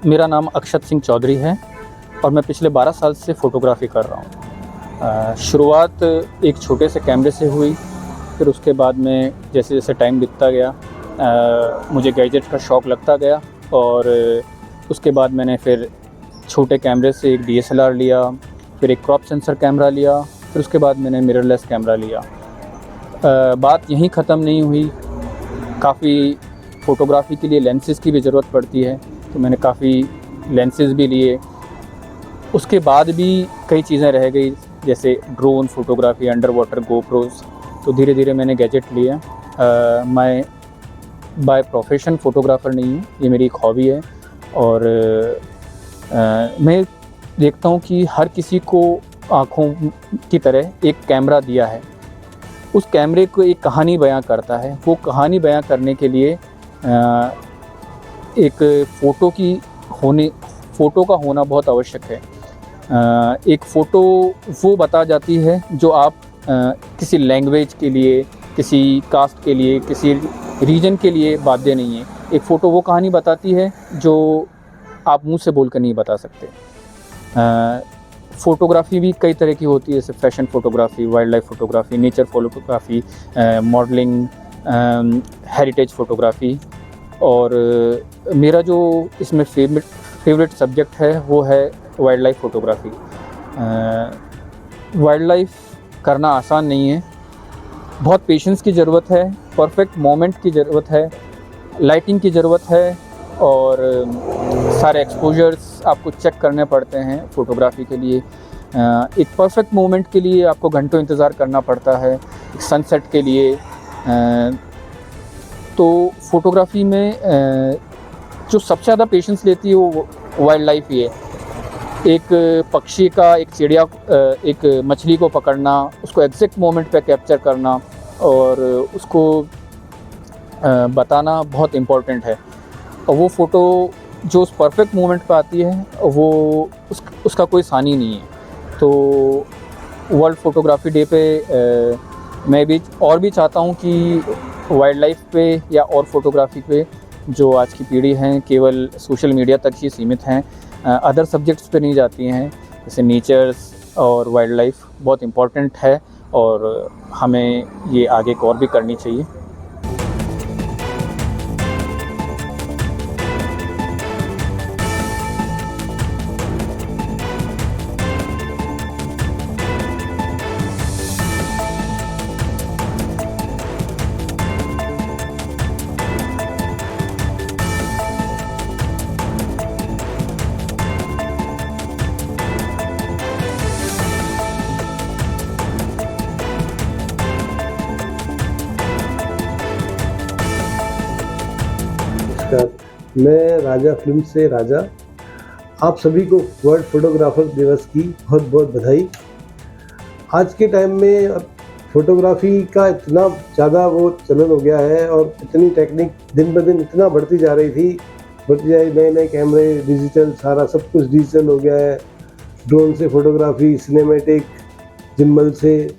मेरा नाम अक्षत सिंह चौधरी है और मैं पिछले 12 साल से फ़ोटोग्राफ़ी कर रहा हूँ। शुरुआत एक छोटे से कैमरे से हुई, फिर उसके बाद में जैसे जैसे टाइम बीतता गया मुझे गैजेट का शौक़ लगता गया और उसके बाद मैंने फिर छोटे कैमरे से एक DSLR लिया, फिर एक क्रॉप सेंसर कैमरा लिया, फिर उसके बाद मैंने मिररलेस कैमरा लिया। बात यहीं ख़त्म नहीं हुई, काफ़ी फ़ोटोग्राफ़ी के लिए लेंसेज़ की भी ज़रूरत पड़ती है, तो मैंने काफ़ी लेंसेज़ भी लिए। उसके बाद भी कई चीज़ें रह गई, जैसे drone photography, under water GoPros, तो धीरे धीरे मैंने गैजेट लिए। मैं बाय प्रोफेशन फ़ोटोग्राफ़र नहीं हूँ, ये मेरी एक हॉबी है और मैं देखता हूँ कि हर किसी को आँखों की तरह एक कैमरा दिया है, उस कैमरे को एक कहानी बयां करता है। वो कहानी बयां करने के लिए एक फ़ोटो का होना बहुत आवश्यक है। एक फ़ोटो वो बता जाती है जो आप किसी लैंग्वेज के लिए, किसी कास्ट के लिए, किसी रीजन के लिए बाध्य नहीं है। एक फ़ोटो वो कहानी बताती है जो आप मुंह से बोलकर नहीं बता सकते। फ़ोटोग्राफ़ी भी कई तरह की होती है, जैसे fashion photography, wild life photography, nature photography, modelling, heritage photography और मेरा जो इसमें फेवरेट सब्जेक्ट है वो है wild life photography. Wild life करना आसान नहीं है, बहुत पेशेंस की ज़रूरत है, परफेक्ट मोमेंट की ज़रूरत है, लाइटिंग की ज़रूरत है और सारे एक्सपोजर्स आपको चेक करने पड़ते हैं फ़ोटोग्राफ़ी के लिए। एक परफेक्ट मोमेंट के लिए आपको घंटों इंतज़ार करना पड़ता है, एक सनसेट के लिए। तो फ़ोटोग्राफ़ी में जो सबसे ज़्यादा पेशेंस लेती है वो वाइल्ड लाइफ ही है। एक पक्षी का, एक चिड़िया, एक मछली को पकड़ना, उसको एग्जैक्ट मोमेंट पे कैप्चर करना और उसको बताना बहुत इम्पोर्टेंट है। और वो फ़ोटो जो उस परफेक्ट मोमेंट पे आती है वो उसका कोई सानी नहीं है। तो वर्ल्ड फ़ोटोग्राफ़ी डे पे मैं भी चाहता हूँ कि वाइल्ड लाइफ पे या और फ़ोटोग्राफ़ी पे जो आज की पीढ़ी है केवल सोशल मीडिया तक ही सीमित हैं, अदर सब्जेक्ट्स पे नहीं जाती हैं, जैसे नेचर्स और वाइल्ड लाइफ बहुत इम्पोर्टेंट है और हमें ये आगे और भी करनी चाहिए। मैं राजा फिल्म से राजा, आप सभी को वर्ल्ड फोटोग्राफर दिवस की बहुत बहुत बधाई। आज के टाइम में फोटोग्राफी का इतना ज़्यादा वो चलन हो गया है और इतनी टेक्निक दिन ब दिन इतना बढ़ती जा रही, नए नए कैमरे, डिजिटल, सारा सब कुछ डिजिटल हो गया है। ड्रोन से फोटोग्राफी, सिनेमैटिक, जिम्बल से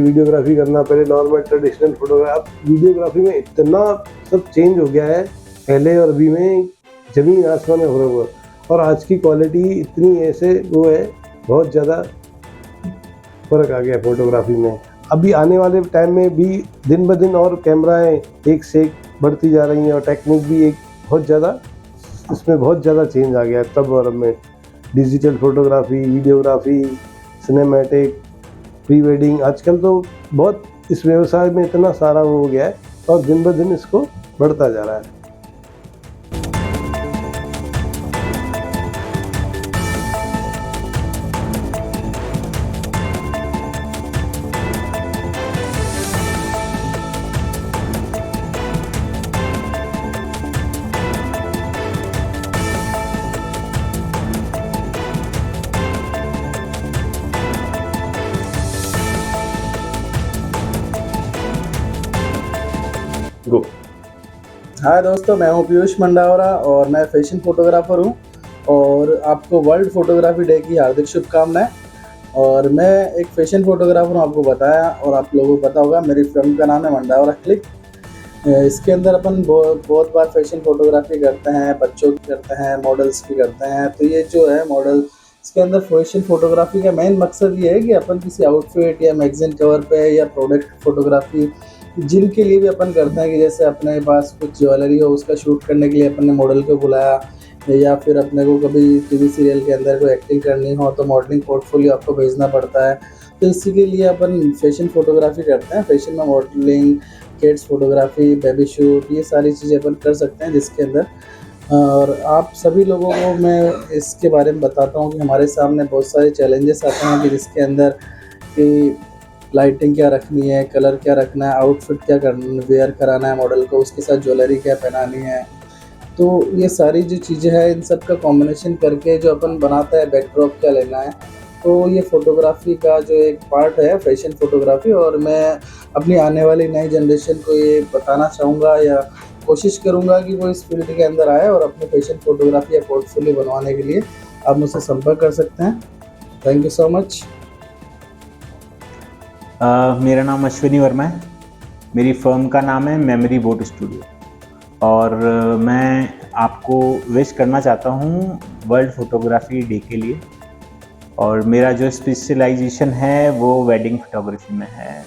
वीडियोग्राफी करना, पहले नॉर्मल ट्रेडिशनल फोटोग्राफी, वीडियोग्राफी में इतना सब चेंज हो गया है, पहले और अभी में ज़मीन आसमान में फर्क हुआ। और आज की क्वालिटी इतनी ऐसे वो है, बहुत ज़्यादा फ़र्क आ गया फोटोग्राफी में। अभी आने वाले टाइम में भी दिन ब दिन और कैमराएँ एक से एक बढ़ती जा रही हैं और टेक्निक भी एक बहुत ज़्यादा, इसमें बहुत ज़्यादा चेंज आ गया है तब और अब में। Digital photography, videography, cinematic, pre wedding, आजकल तो बहुत इस व्यवसाय में इतना सारा वो हो गया है और दिन ब दिन इसको बढ़ता जा रहा है। गो। हाय दोस्तों, मैं हूं पीयूष मंडावरा और मैं फैशन फोटोग्राफर हूं और आपको वर्ल्ड फोटोग्राफी डे की हार्दिक शुभकामनाएं। और मैं एक फैशन फोटोग्राफर हूं, आपको बताया और आप लोगों को पता होगा, मेरी फिल्म का नाम है मंडावरा क्लिक। इसके अंदर अपन बहुत बार फैशन फोटोग्राफी करते हैं, बच्चों की करते हैं, मॉडल्स की करते हैं। तो ये जो है मॉडल, इसके अंदर फैशन फोटोग्राफी का मेन मकसद ये है कि अपन किसी आउटफिट या मैगजीन कवर पे या प्रोडक्ट फोटोग्राफी जिनके लिए भी अपन करते हैं, कि जैसे अपने पास कुछ ज्वेलरी हो उसका शूट करने के लिए अपन ने मॉडल को बुलाया, या फिर अपने को कभी टीवी सीरियल के अंदर कोई एक्टिंग करनी हो तो मॉडलिंग पोर्टफोलियो आपको भेजना पड़ता है। तो इसी के लिए अपन फैशन फोटोग्राफी करते हैं। फैशन में modelling, kids photography, baby shoot, ये सारी चीज़ें अपन कर सकते हैं जिसके अंदर। और आप सभी लोगों को मैं इसके बारे में बताता हूँ कि हमारे सामने बहुत सारे चैलेंजेस आते हैं, कि जिसके अंदर कि लाइटिंग क्या रखनी है, कलर क्या रखना है, आउटफिट क्या वेयर कराना है मॉडल को, उसके साथ ज्वेलरी क्या पहनानी है। तो ये सारी जो चीज़ें हैं इन सब का कॉम्बिनेशन करके जो अपन बनाता है, बैकड्रॉप क्या लेना है, तो ये फ़ोटोग्राफ़ी का जो एक पार्ट है फैशन फ़ोटोग्राफ़ी। और मैं अपनी आने वाली नई जनरेशन को ये बताना चाहूँगा या कोशिश करूँगा कि वो इस फील्ड के अंदर आए और अपने फैशन फ़ोटोग्राफ़ी या पोर्टफोलियो बनवाने के लिए आप मुझसे संपर्क कर सकते हैं। Thank you so much. मेरा नाम अश्विनी वर्मा है। मेरी फ़र्म का नाम है मेमोरी बोट स्टूडियो, और मैं आपको विश करना चाहता हूँ वर्ल्ड फ़ोटोग्राफ़ी डे के लिए। और मेरा जो स्पेशलाइजेशन है वो वेडिंग फ़ोटोग्राफ़ी में है।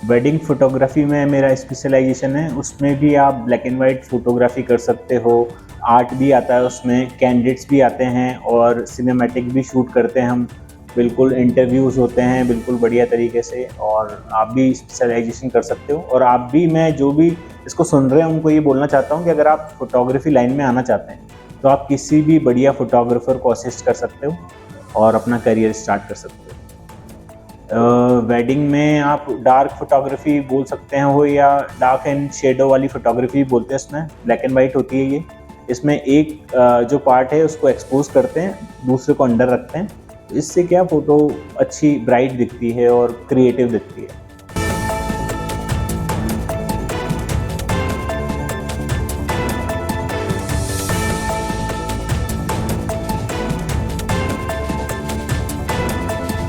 वेडिंग फ़ोटोग्राफ़ी में मेरा स्पेशलाइजेशन है, उसमें भी आप ब्लैक एंड वाइट फ़ोटोग्राफ़ी कर सकते हो, आर्ट भी आता है उसमें, कैंडिड्स भी आते हैं और सिनेमैटिक भी शूट करते हैं हम। बिल्कुल इंटरव्यूज़ होते हैं बिल्कुल बढ़िया तरीके से, और आप भी स्पेशलाइजेशन कर सकते हो। और आप भी, मैं जो भी इसको सुन रहे हैं उनको ये बोलना चाहता हूँ कि अगर आप फोटोग्राफी लाइन में आना चाहते हैं तो आप किसी भी बढ़िया फोटोग्राफर को असिस्ट कर सकते हो और अपना करियर स्टार्ट कर सकते हो। वेडिंग में आप डार्क फोटोग्राफी बोल सकते हो या डार्क एंड शेडो वाली फोटोग्राफी बोलते हैं। इसमें ब्लैक एंड वाइट होती है ये। इसमें एक जो पार्ट है उसको एक्सपोज करते हैं, दूसरे को अंडर रखते हैं। इससे क्या फ़ोटो अच्छी ब्राइट दिखती है और क्रिएटिव दिखती है।